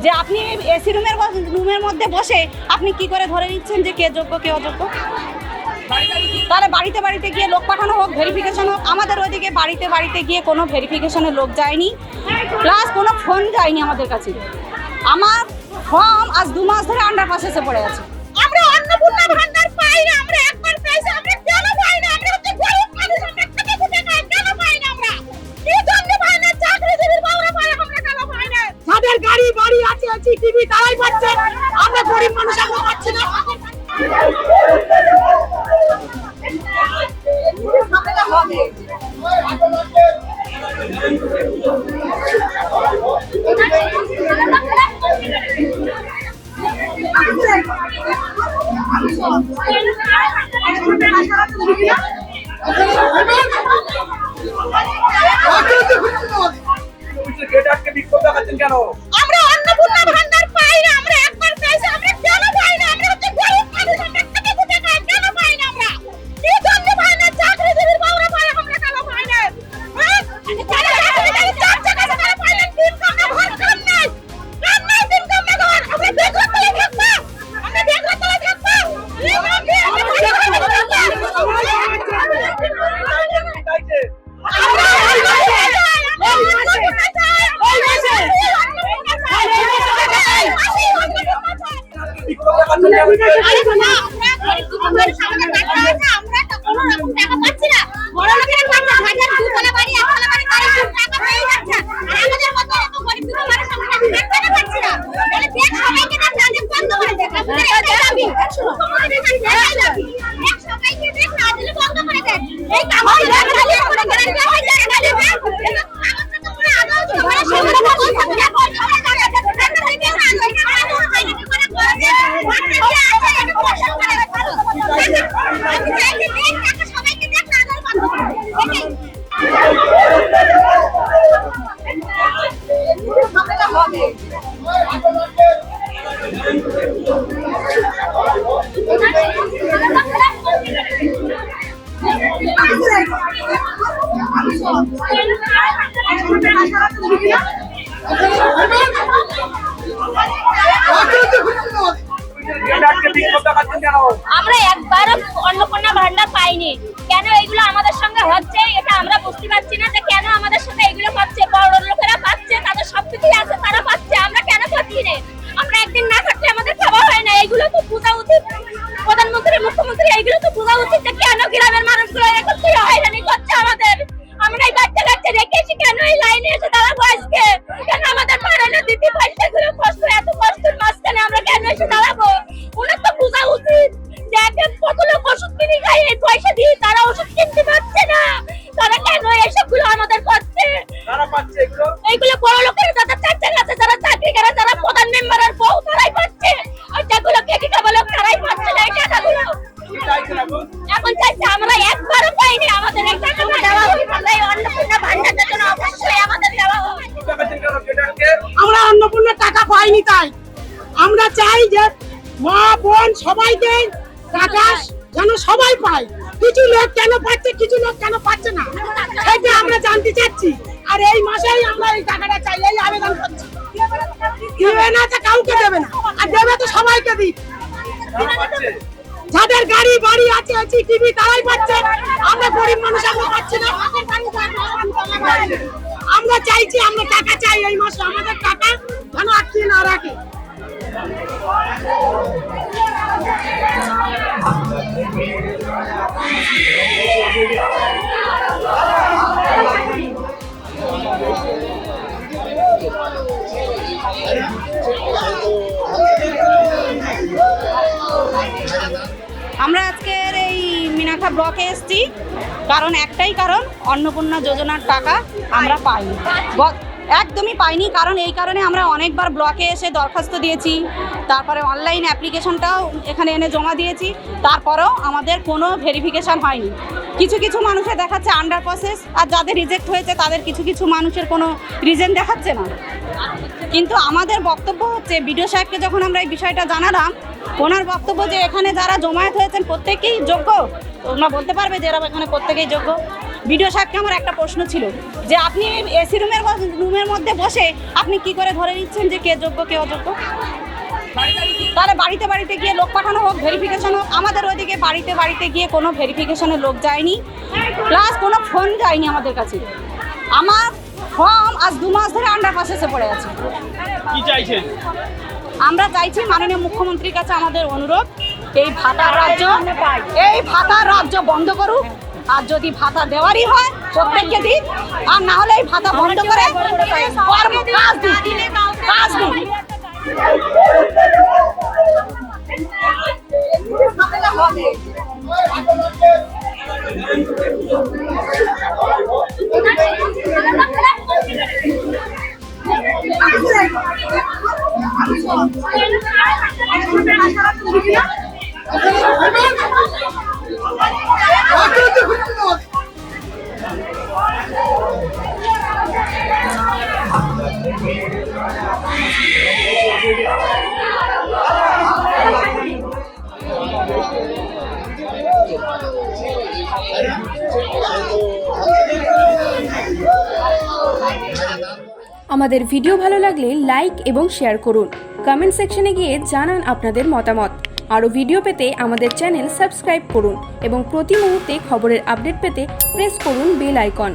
যে আপনি এসি রুমের মধ্যে বসে আপনি কি করে ধরে নিচ্ছেন যে কে যোগ্য কে অযোগ্য? তাহলে বাড়িতে বাড়িতে গিয়ে লোক পাঠানো হোক, ভেরিফিকেশন হোক। আমাদের ওইদিকে বাড়িতে বাড়িতে গিয়ে কোনো ভেরিফিকেশনের লোক যায়নি, প্লাস কোনো ফোন যায়নি আমাদের কাছে। আমার ফর্ম আজ 2 মাস ধরে আন্ডারপাসে পড়ে আছে। আমরা অন্নপূর্ণা ভান্ডার পাই না, আমরা একবার পেয়েছি, আমরা কেন পাই না? আমরা হচ্ছে গরিব মানুষ, আমরা খেটে খুঁটে খাই, কেন পাই না? আমরা কি জন্য পাই না? চাকরিজীবীর বাবারা পায়, আমরা কেন পাই না? যাদের গাড়ি বাড়ি আছে, টিভি তারাই পাচ্ছে, আমরা গরিব মানুষ আমরা পাচ্ছি না। আমরা অন্নপূর্ণা ভান্ডার পাই না, আমরা একবার পেয়েছি, আমরা কেন পাই না? আমরা হচ্ছে গরিব মানুষ, আমরা খেটে খুঁটে খাই, কেন পাই না? আমরা কি জন্য পাই না? চাকরিজীবীর বাবারা পায়, আমরা কেন পাই না? যারা চাকরিজীবী 4 টাকা করে পায় না, দিন কামনা ভর কাম নাই, দিন কামনা ঘর। আমরা বেকার তলে থাকবো, আমরা বেকার তলে থাকবো। আমরা একবারও অন্নপূর্ণা ভান্ডার পাইনি, কেন এগুলো আমাদের সঙ্গে হচ্ছে এটা আমরা বুঝতে পারছি না। যে কেন আমাদের সঙ্গে এগুলো পাচ্ছে? বড় লোকেরা পাচ্ছে, তাদের সবকিছুই আছে, তারা পাচ্ছে, আমরা কেন পাচ্ছি না? আমরা একদিন না থাকলে আমাদের খাওয়া হয় না। এগুলো তো বোঝা উচিত, প্রধানমন্ত্রী মুখ্যমন্ত্রী এইগুলো তো বোঝা উচিত যে কেন গ্রামের মানুষগুলো এরকম হয়রানি করছে আমাদের। আমরা এই বাচ্চা কাচ্চা রেখেছি, কেন এই লাইনে এসে দাঁড়াবো আজকে? কেন আমাদের পারানো দিদি পয়সাগুলো কষ্ট, এত কষ্টের মাঝখানে আমরা কেন এসে দাঁড়াবো? ওনার তো বোঝা উচিত যে এখন কত লোক ওষুধ কিনে খায়, এই পয়সা দিয়ে তারা ওষুধ কিনতে পারছে না, তারা কেন এসবগুলো আমাদের করছে? এইগুলো বড় লোকের যারা চাকরি আছে, যারা চাকরি করে, যারা প্রধান মেম্বারের বউ, তারাই পাচ্ছে, আর যেগুলো কেটে খাবো লোক তারাই পাচ্ছে না এই টাকাগুলো। এখন চাইছে আমরা একবারও পাইনি, আমাদের এই টাকাটা দেওয়া হোক, আমরা এই অন্নপূর্ণা ভান্ডারের জন্য অবশ্যই আমাদের দেওয়া হোক। আমরা অন্নপূর্ণা টাকা পাইনি, তাই আমরা চাই যে মা বোন সবাইকে টাকা যেন সবাই পায়। কিছু লোক কেন পাচ্ছে, কিছু লোক কেন পাচ্ছে না, সেটা আমরা জানতে চাচ্ছি। আর এই মাসেই আমরা এই টাকাটা চাই, এই আবেদন করছি। দেবে না তো কাউকে দেবে না, আর দেবে তো সবাইকে দিই। যাদের গাড়ি বাড়ি আছে, টিভি তারাই পাচ্ছে, আমরা গরিব মানুষ আমরা পাচ্ছি না। আমরা চাইছি, আমরা টাকা চাই এই মাসে, আমাদের টাকা যেন আটকে না রাখে। আমরা আজকের এই মিনাখা ব্লকে এসেছি, কারণ একটাই কারণ, অন্নপূর্ণা যোজনার টাকা আমরা পাইনি, একদমই পাইনি। কারণ এই কারণে আমরা অনেকবার ব্লকে এসে দরখাস্ত দিয়েছি, তারপরে অনলাইন অ্যাপ্লিকেশনটাও এখানে এনে জমা দিয়েছি, তারপরেও আমাদের কোনো ভেরিফিকেশান হয়নি। কিছু কিছু মানুষের দেখাচ্ছে আন্ডার প্রসেস, আর যাদের রিজেক্ট হয়েছে তাদের কিছু কিছু মানুষের কোনো রিজন দেখাচ্ছে না। কিন্তু আমাদের বক্তব্য হচ্ছে, বিডিও সাহেবকে যখন আমরা এই বিষয়টা জানালাম, ওনার বক্তব্য যে এখানে যারা জমায়েত হয়েছেন প্রত্যেকেই যোগ্য। তোমরা বলতে পারবে যে এরা এখানে প্রত্যেকেই যোগ্য? বিডিও সাহেবকে আমার একটা প্রশ্ন ছিল যে আপনি এসি রুমের মধ্যে বসে আপনি কি করে ধরে নিচ্ছেন যে কে যোগ্য কে অযোগ্য? তাহলে বাড়িতে বাড়িতে গিয়ে লোক পাঠানো হোক, ভেরিফিকেশন হোক। আমাদের ওইদিকে বাড়িতে বাড়িতে গিয়ে কোনো ভেরিফিকেশনের লোক যায়নি, প্লাস কোনো ফোন যায়নি আমাদের কাছে। আমার ফর্ম আজ 2 মাস ধরে আন্ডারপাসে পড়ে আছে। কি চাইছেন? আমরা চাইছি মাননীয় মুখ্যমন্ত্রীর কাছে আমাদের অনুরোধ, এই ভাতার রাজ্য বন্ধ করুক। আর যদি ভাতা দেওয়ারই হয় প্রত্যেককে দিন, আর না হলে এই ভাতা বন্ধ করে কাজ দিন। আমাদের ভিডিও ভালো লাগলে লাইক এবং শেয়ার করুন। কমেন্ট সেকশনে গিয়ে জানান আপনাদের মতামত। আরও ভিডিও পেতে আমাদের চ্যানেল সাবস্ক্রাইব করুন এবং প্রতি মুহূর্তে খবরের আপডেট পেতে প্রেস করুন বেল আইকন।